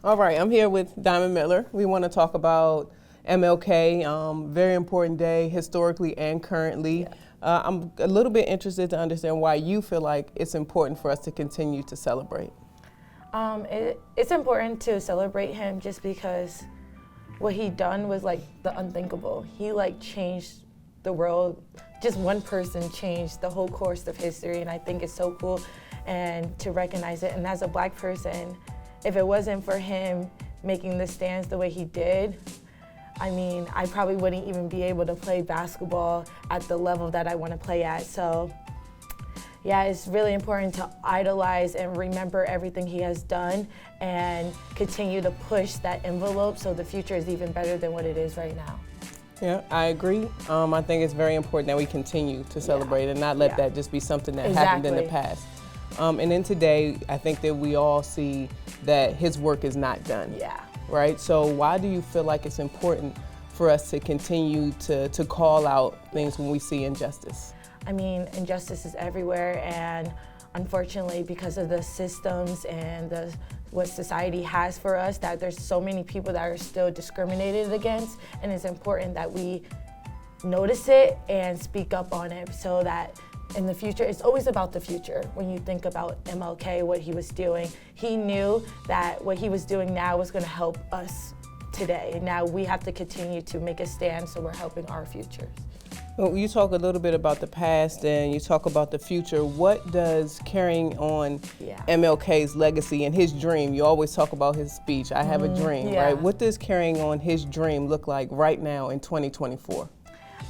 All right, I'm here with Diamond Miller. We want to talk about MLK, very important day historically and currently. Yeah. I'm a little bit interested to understand why you feel like it's important for us to continue to celebrate. It's important to celebrate him just because what he done was like the unthinkable. He like changed the world. Just one person changed the whole course of history, and I think it's so cool and to recognize it. And as a Black person, if it wasn't for him making the stands the way he did, I mean, I probably wouldn't even be able to play basketball at the level that I want to play at. So yeah, it's really important to idolize and remember everything he has done and continue to push that envelope so the future is even better than what it is right now. Yeah, I agree. I think it's very important that we continue to celebrate and not let that just be something that happened in the past. And then today, I think that we all see that his work is not done. Yeah. Right? So why do you feel like it's important for us to continue to call out things when we see injustice? I mean, injustice is everywhere, and unfortunately, because of the systems and what society has for us, that there's so many people that are still discriminated against, and it's important that we notice it and speak up on it so that in the future, it's always about the future. When you think about MLK, what he was doing, he knew that what he was doing now was going to help us today. And now we have to continue to make a stand so we're helping our futures. Well, you talk a little bit about the past and you talk about the future. What does carrying on MLK's legacy and his dream, you always talk about his speech, I have a dream, right? What does carrying on his dream look like right now in 2024?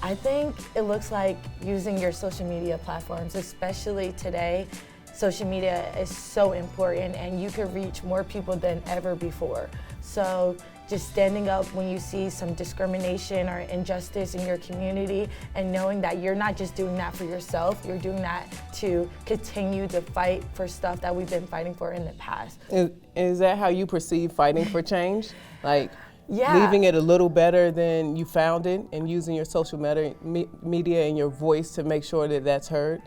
I think it looks like using your social media platforms, especially today. Social media is so important and you can reach more people than ever before. So just standing up when you see some discrimination or injustice in your community and knowing that you're not just doing that for yourself, you're doing that to continue to fight for stuff that we've been fighting for in the past. Is that how you perceive fighting for change? Like, yeah. Leaving it a little better than you found it and using your social media and your voice to make sure that that's heard?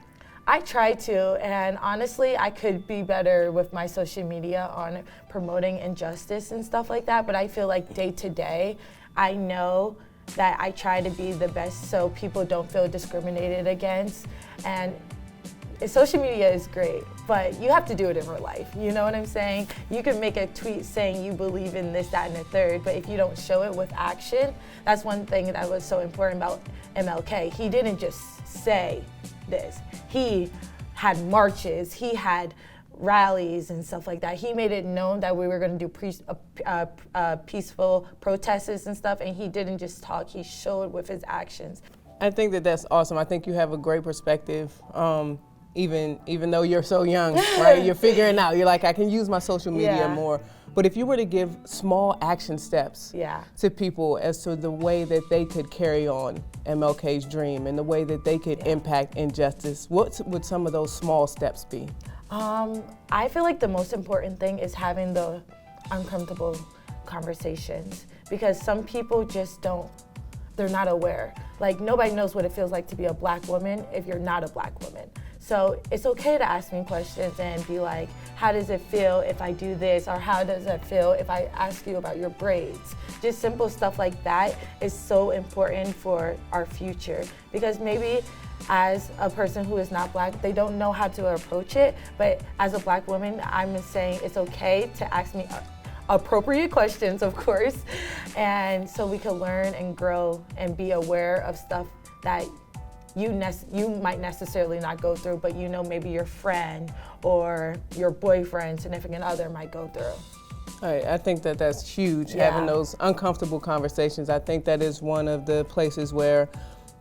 I try to, and honestly, I could be better with my social media on promoting injustice and stuff like that, but I feel like day to day, I know that I try to be the best so people don't feel discriminated against. And social media is great, but you have to do it in real life. You know what I'm saying? You can make a tweet saying you believe in this, that, and the third, but if you don't show it with action, that's one thing that was so important about MLK. He didn't just say this. He had marches, he had rallies and stuff like that. He made it known that we were going to do peaceful protests and stuff, and he didn't just talk, he showed with his actions. I think that that's awesome. I think you have a great perspective. Even though you're so young, right? You're figuring out, you're like, I can use my social media more. But if you were to give small action steps to people as to the way that they could carry on MLK's dream and the way that they could impact injustice, what would some of those small steps be? I feel like the most important thing is having the uncomfortable conversations, because some people just they're not aware. Like, nobody knows what it feels like to be a Black woman if you're not a Black woman. So it's okay to ask me questions and be like, how does it feel if I do this? Or how does it feel if I ask you about your braids? Just simple stuff like that is so important for our future, because maybe as a person who is not Black, they don't know how to approach it. But as a Black woman, I'm saying it's okay to ask me appropriate questions, of course, and so we can learn and grow and be aware of stuff that you might necessarily not go through, but you know maybe your friend or your boyfriend, significant other might go through. I think that that's huge, having those uncomfortable conversations. I think that is one of the places where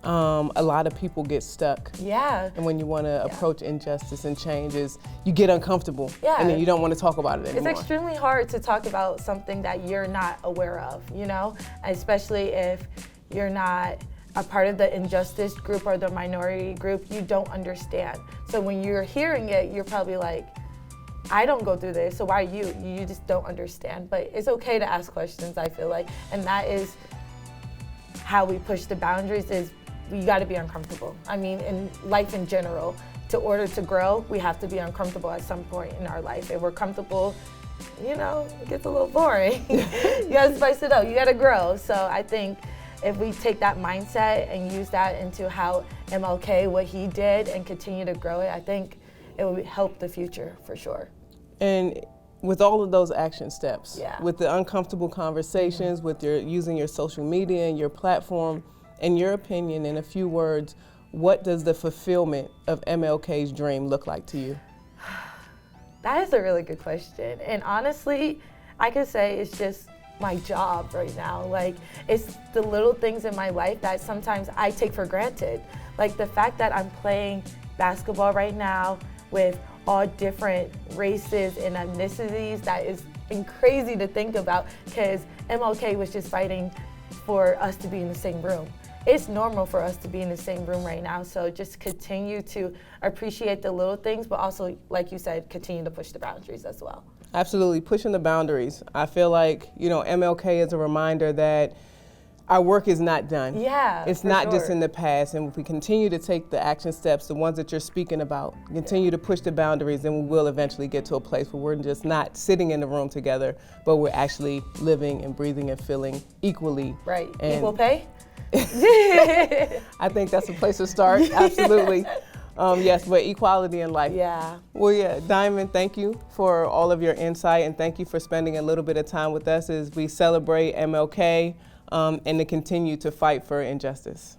a lot of people get stuck. Yeah. And when you want to approach injustice and changes, you get uncomfortable. Yeah. And then you don't want to talk about it anymore. It's extremely hard to talk about something that you're not aware of, you know? Especially if you're not a part of the injustice group or the minority group, you don't understand. So when you're hearing it, you're probably like, I don't go through this, so why you? You just don't understand. But it's okay to ask questions, I feel like. And that is how we push the boundaries, is we gotta be uncomfortable. I mean, in life in general, in order to grow, we have to be uncomfortable at some point in our life. If we're comfortable you know, it gets a little boring. You gotta spice it up, you gotta grow. So I think if we take that mindset and use that into how MLK, what he did, and continue to grow it, I think it will help the future for sure. And with all of those action steps, Yeah. with the uncomfortable conversations, with your using your social media and your platform, in your opinion, in a few words, what does the fulfillment of MLK's dream look like to you? That is a really good question. And honestly, I could say it's just my job right now. Like, it's the little things in my life that sometimes I take for granted. Like the fact that I'm playing basketball right now with all different races and ethnicities, that is crazy to think about, because MLK was just fighting for us to be in the same room. It's normal for us to be in the same room right now, so just continue to appreciate the little things, but also, like you said, continue to push the boundaries as well. Absolutely, pushing the boundaries. I feel like, you know, MLK is a reminder that our work is not done. Yeah, it's not just in the past, and if we continue to take the action steps, the ones that you're speaking about, continue to push the boundaries, then we will eventually get to a place where we're just not sitting in the room together, but we're actually living and breathing and feeling equally. Right, equal pay? I think that's a place to start, absolutely. Yes, but equality in life. Yeah. Well, yeah, Diamond, thank you for all of your insight, and thank you for spending a little bit of time with us as we celebrate MLK and to continue to fight for injustice.